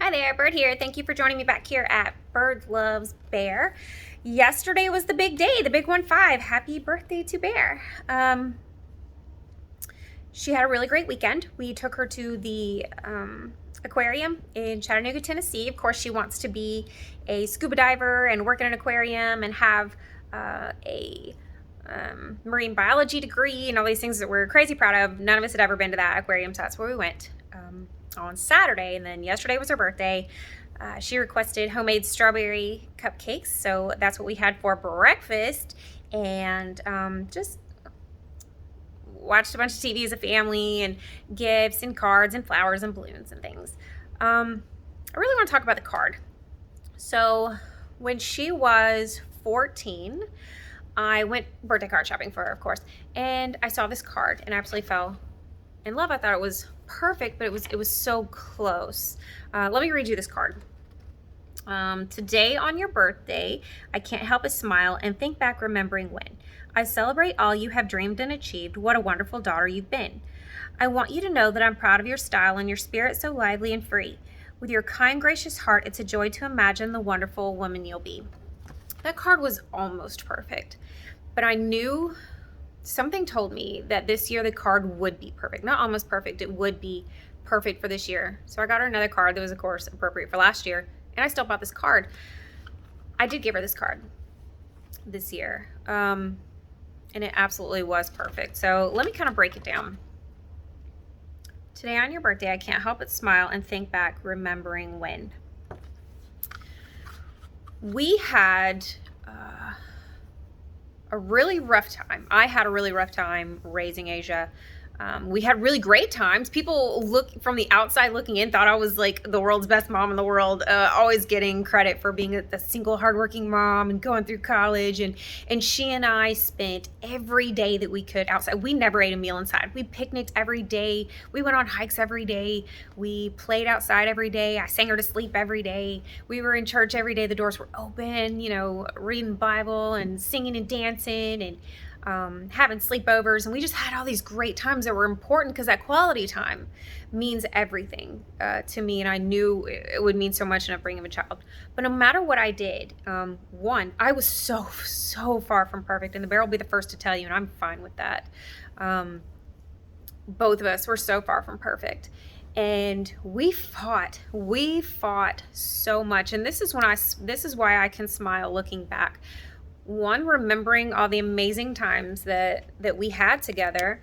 Hi there, Bird here. Thank you for joining me back here at Bird Loves Bear. Yesterday was the big day, the big 1-5. Happy birthday to Bear. She had a really great weekend. We took her to the aquarium in Chattanooga, Tennessee. Of course, she wants to be a scuba diver and work in an aquarium and have a marine biology degree and all these things that we're crazy proud of. None of us had ever been to that aquarium, so that's where we went on Saturday. And then yesterday was her birthday. She requested homemade strawberry cupcakes, so that's what we had for breakfast. And just watched a bunch of TV as a family, and gifts and cards and flowers and balloons and things. I really want to talk about the card. So when she was 14, I went birthday card shopping for her, of course, and I saw this card and I absolutely fell in love. I thought it was perfect, but it was so close. Let me read you this card. Today on your birthday, I can't help but smile and think back remembering when. I celebrate all you have dreamed and achieved. What a wonderful daughter you've been. I want you to know that I'm proud of your style and your spirit so lively and free. With your kind, gracious heart, it's a joy to imagine the wonderful woman you'll be. That card was almost perfect, but I knew something told me that this year the card would be perfect. Not almost perfect, it would be perfect for this year. So I got her another card that was, of course, appropriate for last year, and I still bought this card. I did give her this card this year, and it absolutely was perfect. So let me kind of break it down. Today on your birthday, I can't help but smile and think back, remembering when. We had a really rough time. I had a really rough time raising Asia. We had really great times. People from the outside looking in thought I was like the world's best mom in the world, always getting credit for being a single hardworking mom and going through college. And she and I spent every day that we could outside. We never ate a meal inside. We picnicked every day. We went on hikes every day. We played outside every day. I sang her to sleep every day. We were in church every day. The doors were open, reading the Bible and singing and dancing and having sleepovers, and we just had all these great times that were important because that quality time means everything to me, and I knew it would mean so much in upbringing of a child. But no matter what I did, I was so far from perfect, and the Bear will be the first to tell you, and I'm fine with that. Both of us were so far from perfect, and we fought so much, and this is why I can smile looking back. One, remembering all the amazing times that we had together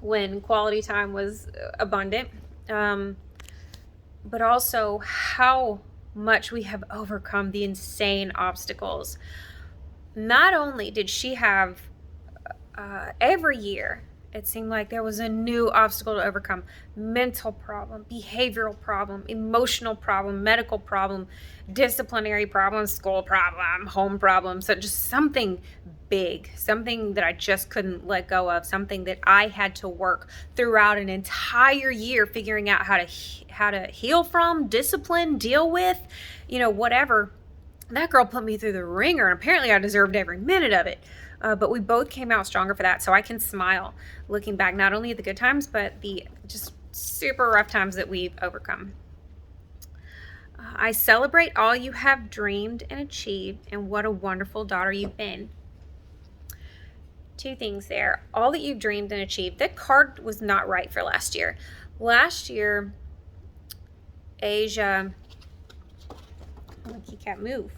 when quality time was abundant, but also how much we have overcome the insane obstacles. Not only did she have every year, it seemed like there was a new obstacle to overcome. Mental problem, behavioral problem, emotional problem, medical problem, disciplinary problem, school problem, home problem. So just something big, something that I just couldn't let go of, something that I had to work throughout an entire year figuring out how to heal from, discipline, deal with, whatever. That girl put me through the ringer, and apparently I deserved every minute of it. But we both came out stronger for that. So I can smile looking back, not only at the good times, but the just super rough times that we've overcome. I celebrate all you have dreamed and achieved, and what a wonderful daughter you've been. Two things there. All that you've dreamed and achieved. That card was not right for last year. Last year, Asia, you can't move.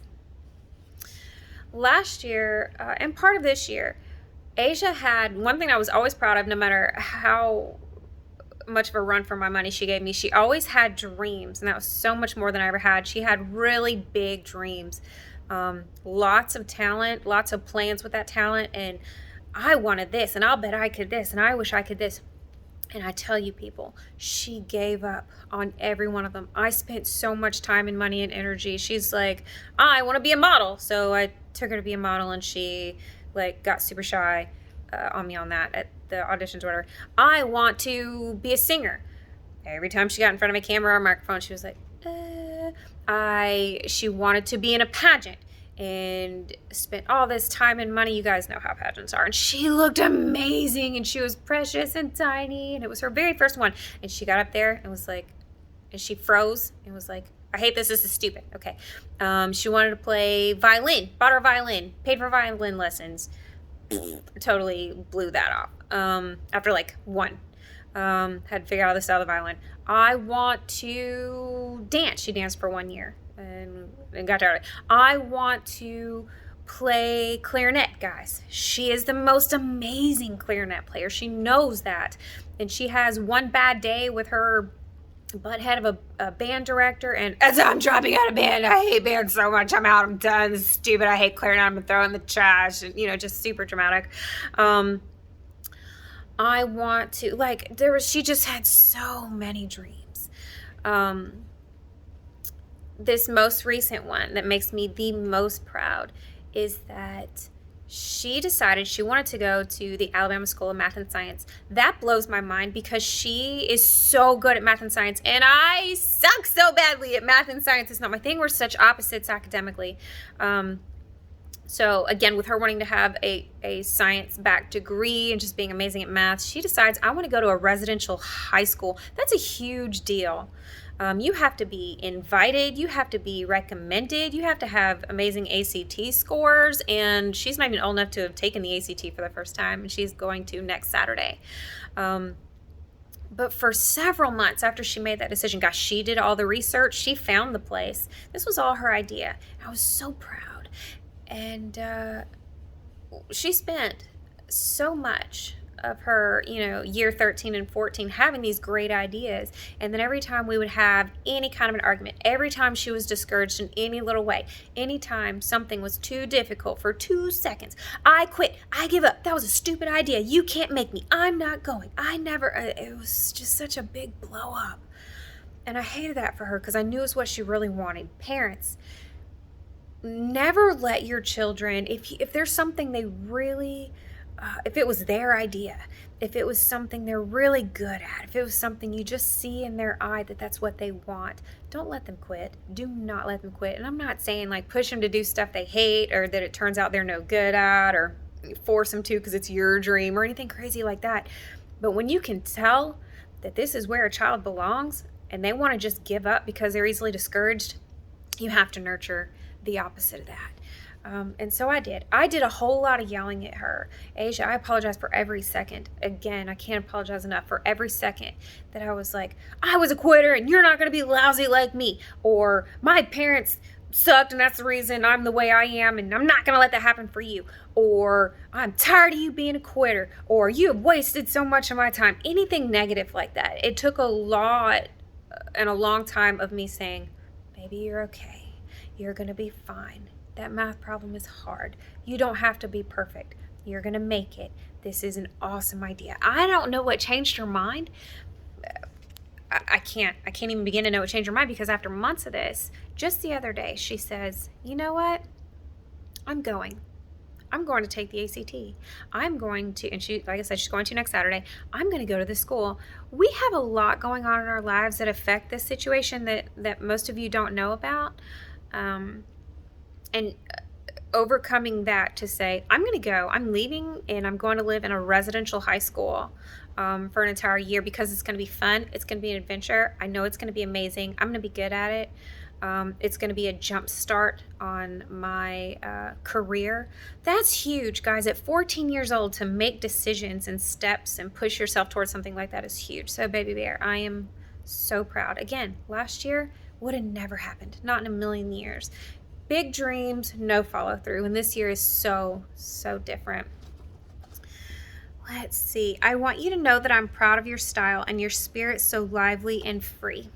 Last year, and part of this year, Asia had one thing I was always proud of, no matter how much of a run for my money she gave me. She always had dreams, and that was so much more than I ever had. She had really big dreams, lots of talent, lots of plans with that talent, and I wanted this, and I'll bet I could this, and I wish I could this. And I tell you, people, she gave up on every one of them. I spent so much time and money and energy. She's like, I want to be a model. So I took her to be a model, and she got super shy on me on that at the auditions or whatever. I want to be a singer. Every time she got in front of a camera or microphone, she was like, she wanted to be in a pageant. And spent all this time and money. You guys know how pageants are. And she looked amazing, and she was precious and tiny, and it was her very first one. And she got up there and was like, and she froze and was like, I hate this. This is stupid. Okay. She wanted to play violin, bought her a violin, paid for violin lessons. Totally blew that off. After like one. Had to figure out the style of the violin. I want to dance. She danced for 1 year and got tired of it. I want to play clarinet, guys. She is the most amazing clarinet player. She knows that. And she has one bad day with her butthead of a band director, and as I'm dropping out of band, I hate band so much, I'm out, I'm done, this is stupid, I hate clarinet, I'm gonna throw it in the trash, and just super dramatic. I want to, like, she just had so many dreams. This most recent one that makes me the most proud is that she decided she wanted to go to the Alabama School of Math and Science. That blows my mind because she is so good at math and science, and I suck so badly at math and science. It's not my thing. We're such opposites academically. So again, with her wanting to have a science-backed degree and just being amazing at math, she decides, I want to go to a residential high school. That's a huge deal. You have to be invited, you have to be recommended, you have to have amazing ACT scores, and she's not even old enough to have taken the ACT for the first time, and she's going to next Saturday. But for several months after she made that decision, gosh, she did all the research, she found the place. This was all her idea. I was so proud. And she spent so much of her, year 13 and 14 having these great ideas. And then every time we would have any kind of an argument, every time she was discouraged in any little way, anytime something was too difficult for 2 seconds, I quit, I give up, that was a stupid idea, you can't make me, I'm not going, I never, it was just such a big blow up. And I hated that for her because I knew it was what she really wanted. Parents, never let your children, if there's something they really, if it was their idea, if it was something they're really good at, if it was something you just see in their eye that that's what they want, don't let them quit. Do not let them quit. And I'm not saying like push them to do stuff they hate or that it turns out they're no good at or force them to because it's your dream or anything crazy like that. But when you can tell that this is where a child belongs and they want to just give up because they're easily discouraged, you have to nurture the opposite of that. And so I did. I did a whole lot of yelling at her. Asia, I apologize for every second. Again, I can't apologize enough for every second that I was like, I was a quitter and you're not going to be lousy like me. Or my parents sucked and that's the reason I'm the way I am and I'm not going to let that happen for you. Or I'm tired of you being a quitter. Or you have wasted so much of my time. Anything negative like that. It took a lot and a long time of me saying, baby, you're okay. You're going to be fine. That math problem is hard. You don't have to be perfect. You're going to make it. This is an awesome idea. I don't know what changed her mind. I can't even begin to know what changed her mind because after months of this, just the other day, she says, you know what? I'm going to take the ACT. I'm going to, and she, like I said, she's going to next Saturday. I'm going to go to the school. We have a lot going on in our lives that affect this situation that most of you don't know about. And overcoming that to say, I'm going to go, I'm leaving, and I'm going to live in a residential high school for an entire year because it's going to be fun. It's going to be an adventure. I know it's going to be amazing. I'm going to be good at it. It's going to be a jump start on my career. That's huge, guys. At 14 years old, to make decisions and steps and push yourself towards something like that is huge. So, Baby Bear, I am so proud. Again, last year would have never happened. Not in a million years. Big dreams, no follow through. And this year is so, so different. Let's see. I want you to know that I'm proud of your style and your spirit so lively and free.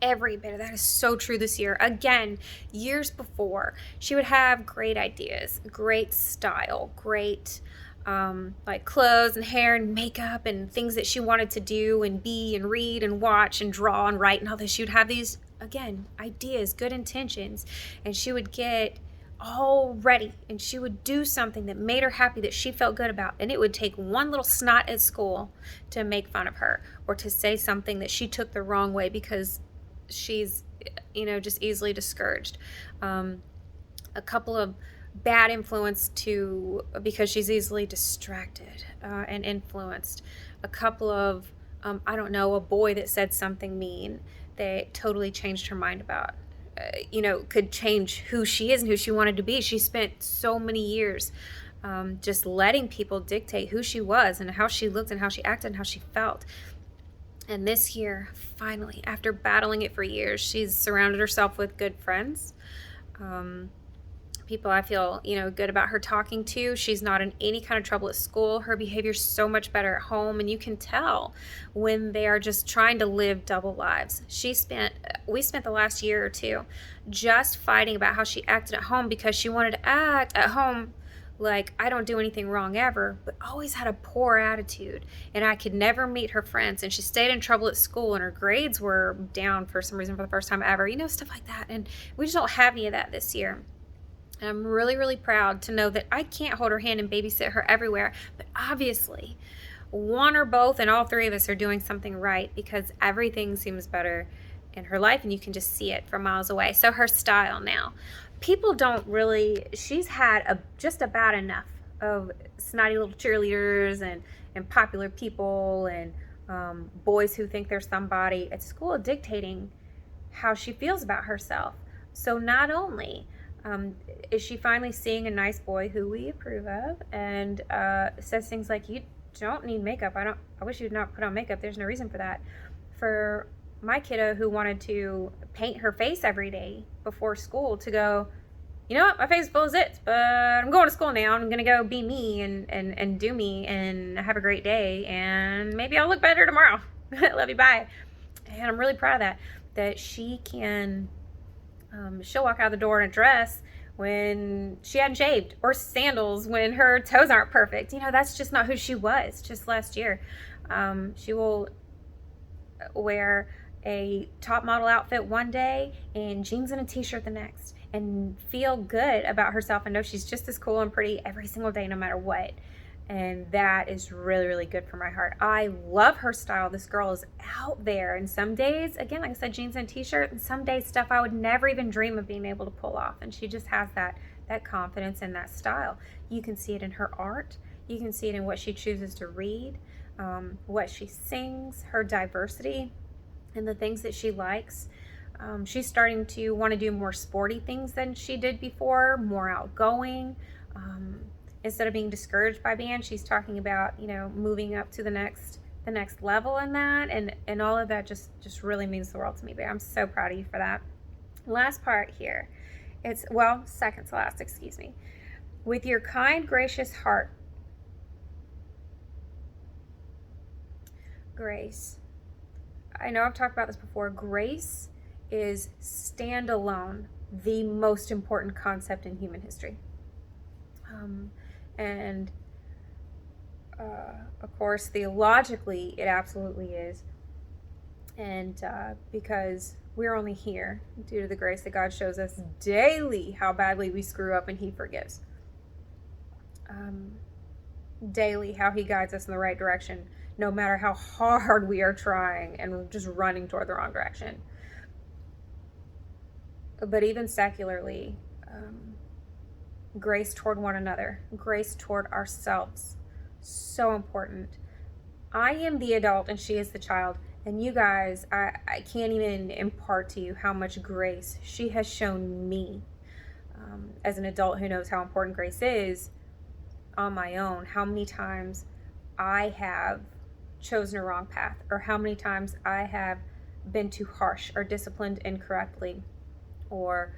Every bit of that is so true this year. Again, years before, she would have great ideas, great style, great like clothes and hair and makeup and things that she wanted to do and be and read and watch and draw and write and all this. She would have these, again, ideas, good intentions, and she would get all ready and she would do something that made her happy, that she felt good about, and it would take one little snot at school to make fun of her or to say something that she took the wrong way because she's, just easily discouraged. A couple of bad influence because she's easily distracted and influenced. A couple of I don't know, a boy that said something mean that totally changed her mind about, could change who she is and who she wanted to be. She spent so many years just letting people dictate who she was and how she looked and how she acted and how she felt. And this year, finally, after battling it for years, she's surrounded herself with good friends. People I feel, good about her talking to. She's not in any kind of trouble at school. Her behavior's so much better at home, and you can tell when they are just trying to live double lives. We spent the last year or two just fighting about how she acted at home because she wanted to act at home like I don't do anything wrong ever, but always had a poor attitude, and I could never meet her friends, and she stayed in trouble at school, and her grades were down for some reason for the first time ever, stuff like that. And we just don't have any of that this year. And I'm really, really proud to know that I can't hold her hand and babysit her everywhere, but obviously one or both and all three of us are doing something right because everything seems better in her life and you can just see it from miles away. So her style now, people don't really, she's had just about enough of snotty little cheerleaders and popular people and boys who think they're somebody at school dictating how she feels about herself. So not only is she finally seeing a nice boy who we approve of and says things like, you don't need makeup. I wish you'd not put on makeup. There's no reason for that. For my kiddo who wanted to paint her face every day before school to go, you know what, my face is full of zits, but I'm going to school now. I'm going to go be me and do me and have a great day. And maybe I'll look better tomorrow. Love you, bye. And I'm really proud of that she can... she'll walk out the door in a dress when she hadn't shaved, or sandals when her toes aren't perfect. That's just not who she was just last year. She will wear a top model outfit one day and jeans and a t-shirt the next and feel good about herself and know she's just as cool and pretty every single day no matter what. And that is really, really good for my heart. I love her style. This girl is out there. And some days, again, like I said, jeans and t-shirt, and some days stuff I would never even dream of being able to pull off. And she just has that confidence and that style. You can see it in her art. You can see it in what she chooses to read, what she sings, her diversity, and the things that she likes. She's starting to want to do more sporty things than she did before, more outgoing. Instead of being discouraged by band, she's talking about, moving up to the next level in that, and all of that just really means the world to me. But I'm so proud of you for that. Last part here, second to last, excuse me. With your kind, gracious heart, Grace. I know I've talked about this before. Grace is standalone the most important concept in human history. Of course, theologically, it absolutely is. And because we're only here due to the grace that God shows us daily how badly we screw up and He forgives. Daily how He guides us in the right direction, no matter how hard we are trying and just running toward the wrong direction. But even secularly, grace toward one another, grace toward ourselves, so important. I am the adult and she is the child, and you guys, I can't even impart to you how much grace she has shown me as an adult who knows how important grace is on my own. How many times I have chosen a wrong path, or how many times I have been too harsh or disciplined incorrectly, or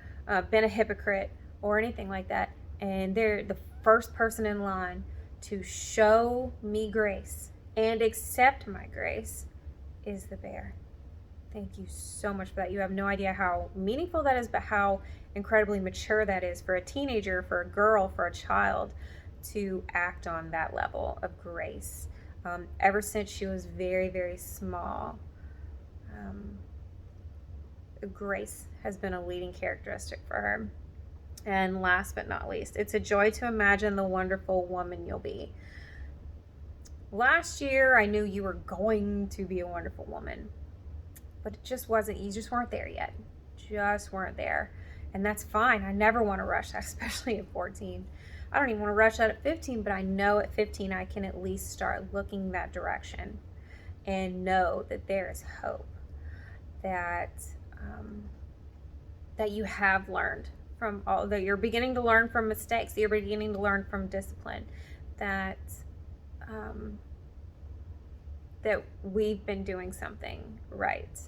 been a hypocrite or anything like that. And they're the first person in line to show me grace and accept my grace is the bear. Thank you so much for that. You have no idea how meaningful that is, but how incredibly mature that is for a teenager, for a girl, for a child to act on that level of grace. Ever since she was very, very small, grace has been a leading characteristic for her. And last but not least, it's a joy to imagine the wonderful woman you'll be. Last year, I knew you were going to be a wonderful woman, but it just wasn't. You just weren't there yet. Just weren't there. And that's fine. I never want to rush that, especially at 14. I don't even want to rush that at 15, but I know at 15 I can at least start looking that direction. and know that there is hope, that that you have learned from all that you're beginning to learn from mistakes, that you're beginning to learn from discipline, that that we've been doing something right,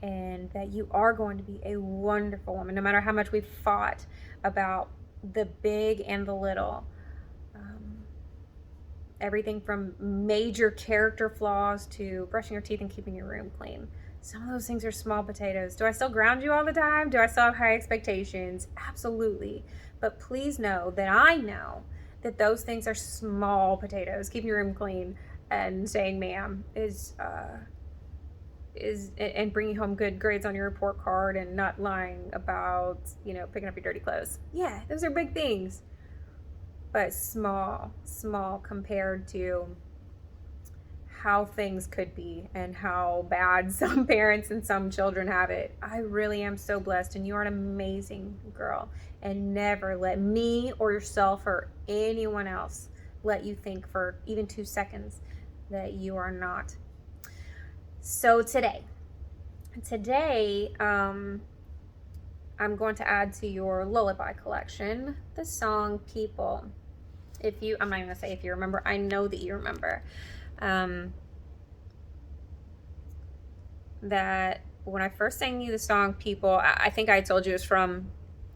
and that you are going to be a wonderful woman, no matter how much we've fought about the big and the little. Everything from major character flaws to brushing your teeth and keeping your room clean. Some of those things are small potatoes. Do I still ground you all the time? Do I still have high expectations? Absolutely. But please know that I know that those things are small potatoes. Keeping your room clean and saying ma'am is and bringing home good grades on your report card and not lying about, picking up your dirty clothes. Yeah, those are big things. But small compared to how things could be and how bad some parents and some children have it. I really am so blessed, and you are an amazing girl. And never let me or yourself or anyone else let you think for even 2 seconds that you are not. So today, I'm going to add to your lullaby collection the song People. I'm not even gonna say if you remember, I know that you remember. That when I first sang you the song People, I think I told you it was from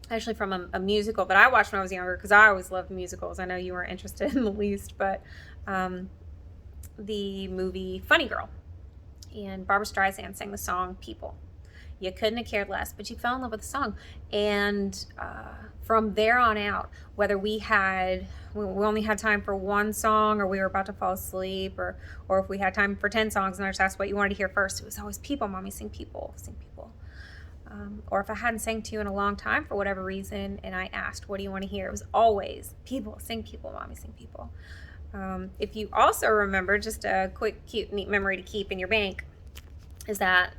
a musical that I watched when I was younger, because I always loved musicals. I know you weren't interested in the least, but the movie Funny Girl, and Barbra Streisand sang the song People. You couldn't have cared less, but you fell in love with the song. And from there on out, whether we only had time for one song, or we were about to fall asleep, or if we had time for 10 songs and I just asked what you wanted to hear first, it was always People, Mommy, sing People, sing People. Or if I hadn't sang to you in a long time for whatever reason and I asked, what do you want to hear? It was always People, sing People, Mommy, sing People. If you also remember, just a quick, cute, neat memory to keep in your bank, is that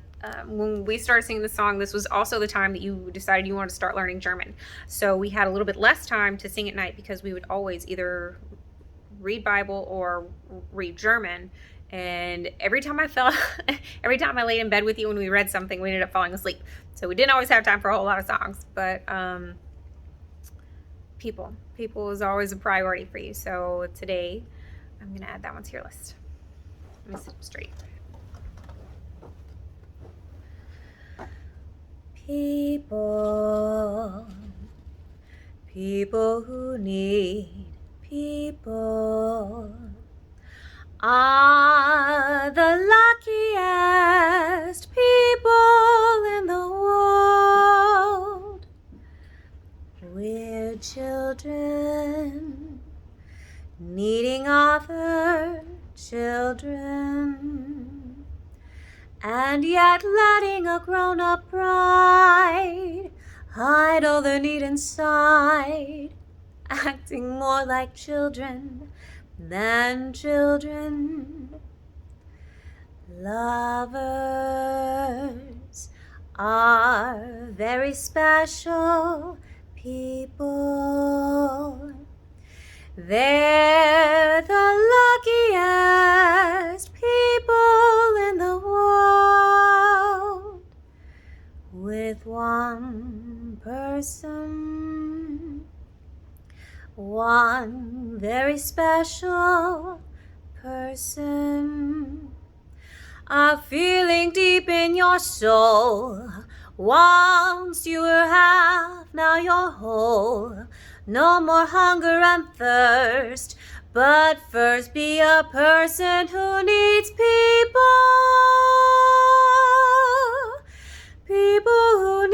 when we started singing the song, this was also the time that you decided you wanted to start learning German. So we had a little bit less time to sing at night, because we would always either read Bible or read German. And every time I laid in bed with you and we read something, we ended up falling asleep. So we didn't always have time for a whole lot of songs, but people is always a priority for you. So today, I'm going to add that one to your list. Let me sit up straight. People who need people are the luckiest people in the world. We're children needing other children, and yet letting a grown-up bride hide all the need inside, acting more like children than children. Lovers are very special people. They're the luckiest people in the world. With one person, one very special person, a feeling deep in your soul. Once you were half, now you're whole. No more hunger and thirst, but first be a person who needs people. People who